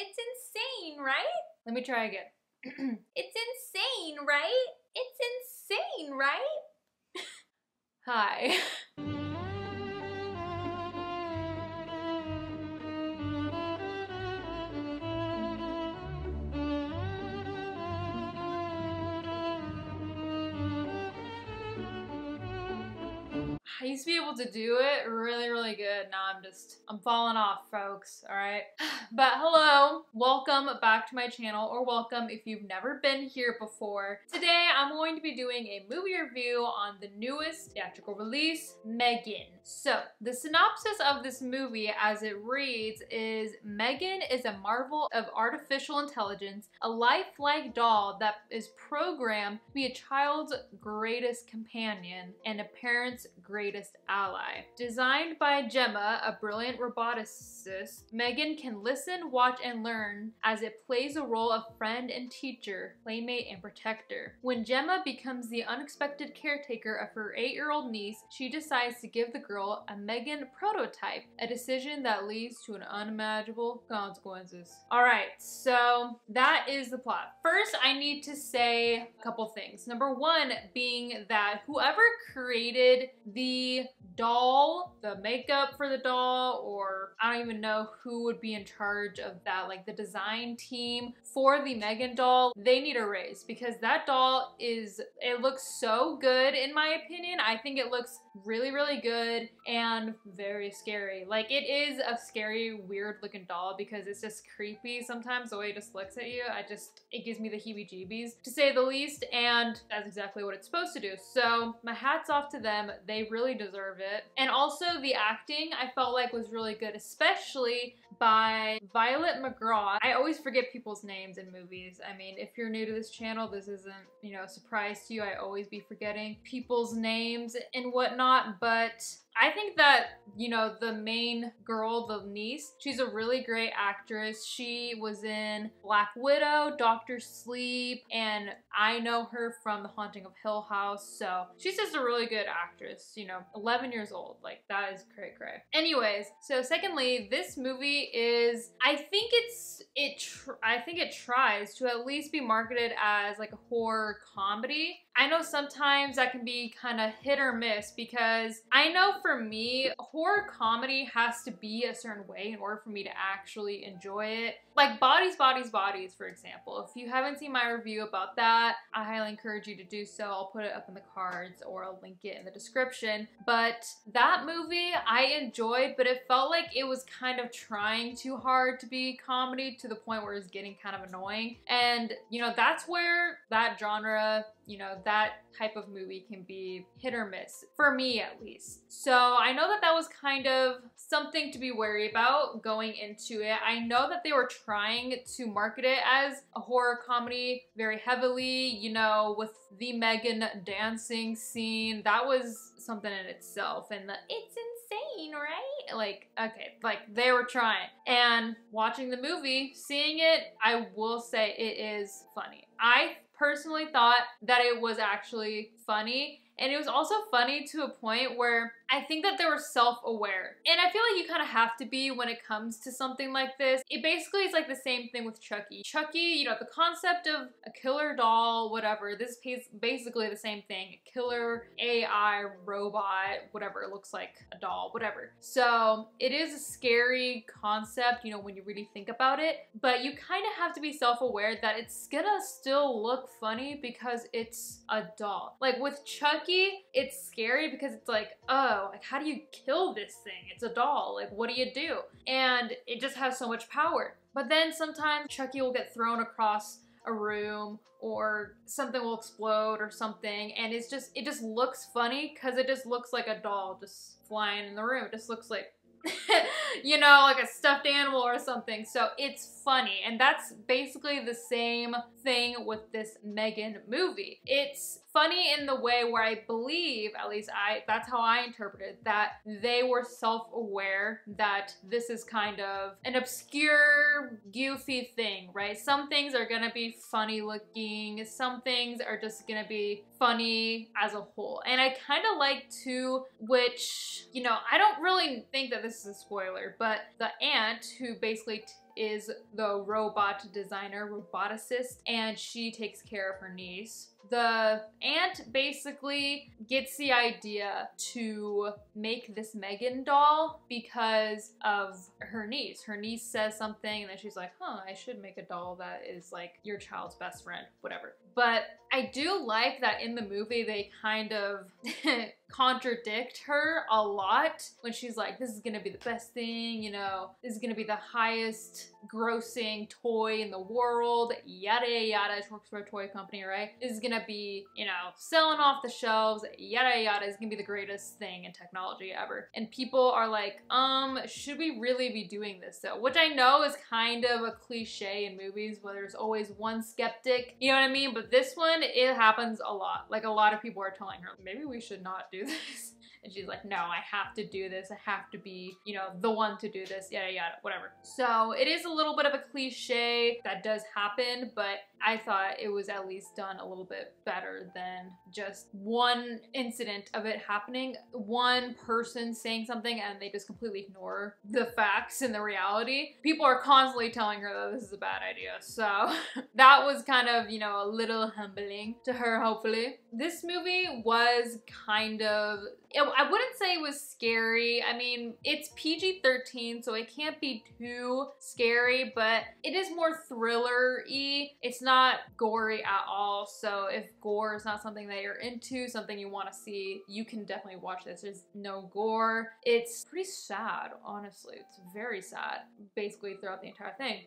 It's insane, right? Let me try again. It's insane, right? It's insane, right? Hi. I used to be able to do it really good. Now I'm falling off, folks, all right? But hello, welcome back to my channel, or welcome if you've never been here before. Today, I'm going to be doing a movie review on the newest theatrical release, Megan. So, the synopsis of this movie as it reads is, Megan is a marvel of artificial intelligence, a lifelike doll that is programmed to be a child's greatest companion and a parent's greatest ally. Designed by Gemma, a brilliant roboticist, Megan can listen, watch, and learn as it plays a role of friend and teacher, playmate, and protector. When Gemma becomes the unexpected caretaker of her 8-year-old niece, she decides to give the girl a Megan prototype, a decision that leads to an unimaginable consequences. Alright, so that is the plot. First, I need to say a couple things. Number one being that whoever created the doll, the makeup for the doll, or I don't even know who would be in charge of that, like the design team for the Megan doll, they need a raise because that doll it looks so good in my opinion. I think it looks really good and very scary. Like, it is a scary, weird looking doll because it's just creepy sometimes the way it just looks at you. It gives me the heebie-jeebies to say the least, and that's exactly what it's supposed to do. So my hat's off to them. They really deserve it. And also the acting I felt like was really good, especially by Violet McGraw. I always forget people's names in movies. I mean, if you're new to this channel, this isn't, a surprise to you. I always be forgetting people's names and whatnot, but I think that, the main girl, the niece, she's a really great actress. She was in Black Widow, Doctor Sleep, and I know her from The Haunting of Hill House, so she's just a really good actress, 11 years old. Like, that is cray. Anyways, so secondly, this movie is, I think it tries to at least be marketed as like a horror comedy. I know sometimes that can be kind of hit or miss because I know for me, horror comedy has to be a certain way in order for me to actually enjoy it. Like Bodies, for example. If you haven't seen my review about that, I highly encourage you to do so. I'll put it up in the cards or I'll link it in the description. But that movie I enjoyed, but it felt like it was kind of trying too hard to be comedy to the point where it's getting kind of annoying. And, that's where that genre, that type of movie can be hit or miss, for me at least. So I know that was kind of something to be wary about going into it. I know that they were trying to market it as a horror comedy very heavily, with the Megan dancing scene. That was something in itself, and it's insane, right? Like, okay, like they were trying. And watching the movie, seeing it, I will say it is funny. I personally thought that it was actually funny, and it was also funny to a point where I think that they were self-aware. And I feel like you kind of have to be when it comes to something like this. It basically is like the same thing with Chucky. Chucky, the concept of a killer doll, whatever, this is basically the same thing. A killer AI robot, whatever, it looks like a doll, whatever. So it is a scary concept, when you really think about it, but you kind of have to be self-aware that it's gonna still look funny because it's a doll. Like with Chucky, it's scary because it's like, oh, like, how do you kill this thing? It's a doll. Like, what do you do? And it just has so much power. But then sometimes Chucky will get thrown across a room or something will explode or something, and it just looks funny because it just looks like a doll just flying in the room. It just looks like like a stuffed animal or something. So it's funny, and that's basically the same thing with this Megan movie. It's funny in the way where I believe, at least that's how I interpreted, that they were self-aware that this is kind of an obscure, goofy thing, right? Some things are gonna be funny looking, some things are just gonna be funny as a whole. And I kind of like too, which, I don't really think that this is a spoiler, but the aunt who basically is the robot designer, roboticist, and she takes care of her niece. The aunt basically gets the idea to make this Megan doll because of her niece. Her niece says something and then she's like, huh, I should make a doll that is like your child's best friend, whatever. But I do like that in the movie they kind of contradict her a lot when she's like, this is gonna be the best thing, you know, this is gonna be the highest grossing toy in the world, yada yada. She works for a toy company, right? This is gonna be, you know, selling off the shelves, yada yada. It's gonna be the greatest thing in technology ever. And people are like, should we really be doing this though? Which I know is kind of a cliche in movies where there's always one skeptic, you know what I mean? But this one, it happens a lot. Like a lot of people are telling her, maybe we should not do this. And she's like, no, I have to do this. I have to be, you know, the one to do this, yada, yada, whatever. So it is a little bit of a cliche that does happen, but I thought it was at least done a little bit better than just one incident of it happening, one person saying something and they just completely ignore the facts and the reality. People are constantly telling her that this is a bad idea. So that was kind of, you know, a little humbling to her, hopefully. This movie was kind of, I wouldn't say it was scary. I mean, it's PG-13, so it can't be too scary, but it is more thriller-y. It's not gory at all, so if gore is not something that you're into, something you want to see, you can definitely watch this. There's no gore. It's pretty sad, honestly. It's very sad, basically throughout the entire thing.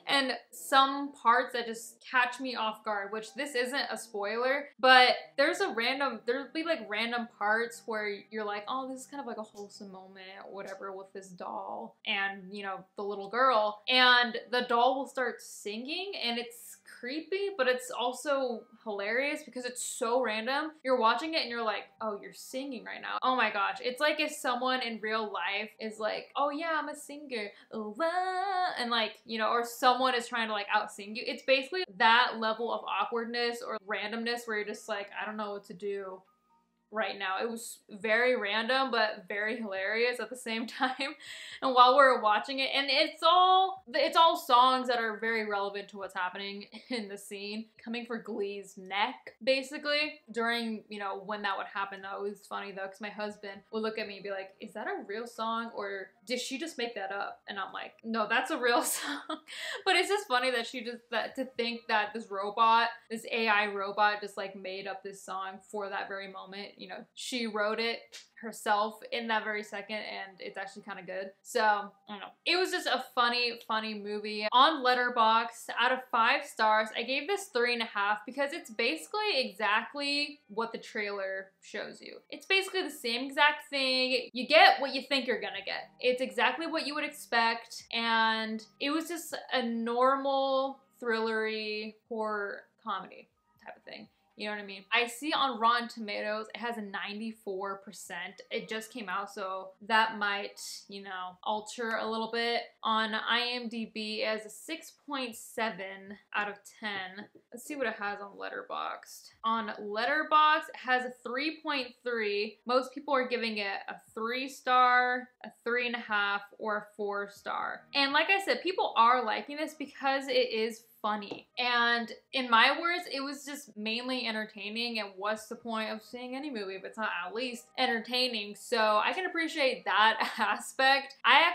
And some parts that just catch me off guard, which this isn't a spoiler, but there'll be like random parts where you're like, oh, this is kind of like a wholesome moment or whatever with this doll and, you know, the little girl, and the doll will start singing and it's creepy, but it's also hilarious because it's so random. You're watching it and you're like, oh, you're singing right now. Oh my gosh. It's like if someone in real life is like, oh yeah, I'm a singer. Oh, and like, you know, or someone is trying to like out sing you. It's basically that level of awkwardness or randomness where you're just like, I don't know what to do right now. It was very random but very hilarious at the same time. And while we were watching it, and it's all songs that are very relevant to what's happening in the scene, coming for Glee's neck basically during, you know, when that would happen. Though it was funny though because my husband would look at me and be like, is that a real song or did she just make that up? And I'm like, no, that's a real song. But it's just funny that to think that this AI robot just like made up this song for that very moment. You know, she wrote it herself in that very second and it's actually kind of good. So I don't know, it was just a funny movie. On Letterboxd, out of 5 stars, I gave this 3.5 because it's basically exactly what the trailer shows you. It's basically the same exact thing. You get what you think you're gonna get. It's exactly what you would expect, and it was just a normal thrillery horror comedy type of thing. You know what I mean? I see on Rotten Tomatoes, it has a 94%. It just came out, so that might, you know, alter a little bit. On IMDb, it has a 6.7 out of 10. Let's see what it has on Letterboxd. On Letterboxd, it has a 3.3. Most people are giving it a 3-star, a 3.5, or a 4-star. And like I said, people are liking this because it is funny. And in my words, it was just mainly entertaining, and what's the point of seeing any movie if it's not at least entertaining? So I can appreciate that aspect. I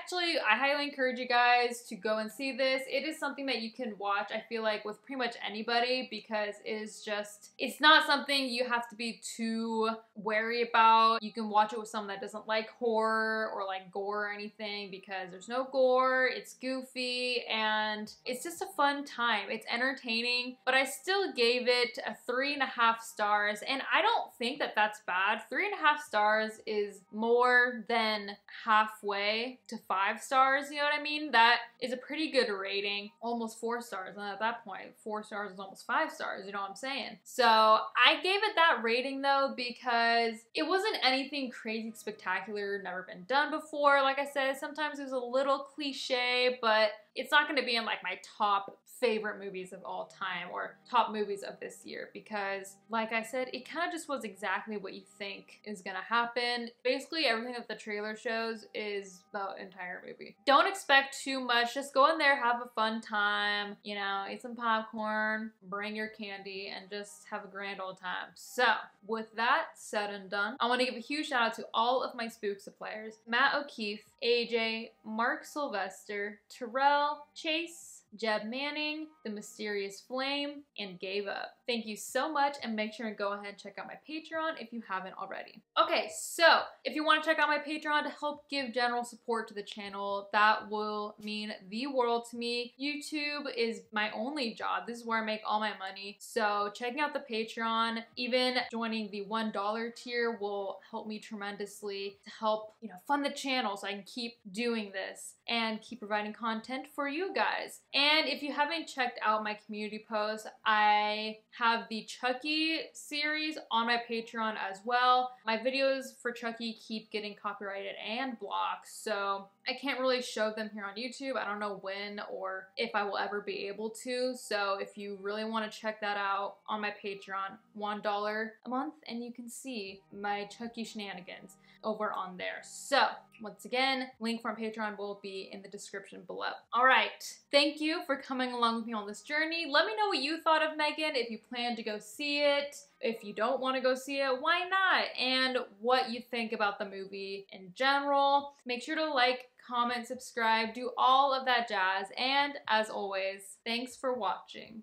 highly encourage you guys to go and see this. It is something that you can watch, I feel like, with pretty much anybody because it's not something you have to be too wary about. You can watch it with someone that doesn't like horror or like gore or anything because there's no gore, it's goofy, and it's just a fun time. It's entertaining, but I still gave it a 3.5 stars, and I don't think that that's bad. 3.5 stars is more than halfway to 5 stars, you know what I mean? That is a pretty good rating. Almost 4 stars, and at that point, 4 stars is almost 5 stars, you know what I'm saying? So I gave it that rating though because it wasn't anything crazy spectacular, never been done before. Like I said, sometimes it was a little cliche, but it's not going to be in like my top favorite movies of all time or top movies of this year because, like I said, it kind of just was exactly what you think is gonna happen. Basically, everything that the trailer shows is the entire movie. Don't expect too much. Just go in there, have a fun time, you know, eat some popcorn, bring your candy, and just have a grand old time. So, with that said and done, I want to give a huge shout out to all of my spook suppliers: Matt O'Keefe, AJ, Mark Sylvester, Terrell, Chase, Jeb Manning, The Mysterious Flame, and Gave Up. Thank you so much, and make sure and go ahead and check out my Patreon if you haven't already. Okay, so if you want to check out my Patreon to help give general support to the channel, that will mean the world to me. YouTube is my only job. This is where I make all my money. So checking out the Patreon, even joining the $1 tier will help me tremendously to help, you know, fund the channel so I can keep doing this and keep providing content for you guys. And if you haven't checked out my community posts, I have the Chucky series on my Patreon as well. My videos for Chucky keep getting copyrighted and blocked, so I can't really show them here on YouTube. I don't know when or if I will ever be able to. So if you really want to check that out on my Patreon, $1 a month, and you can see my Chucky shenanigans over on there. So once again, link from Patreon will be in the description below. All right, thank you for coming along with me on this journey. Let me know what you thought of Megan, if you plan to go see it. If you don't want to go see it, why not? And what you think about the movie in general. Make sure to like, comment, subscribe, do all of that jazz. And as always, thanks for watching.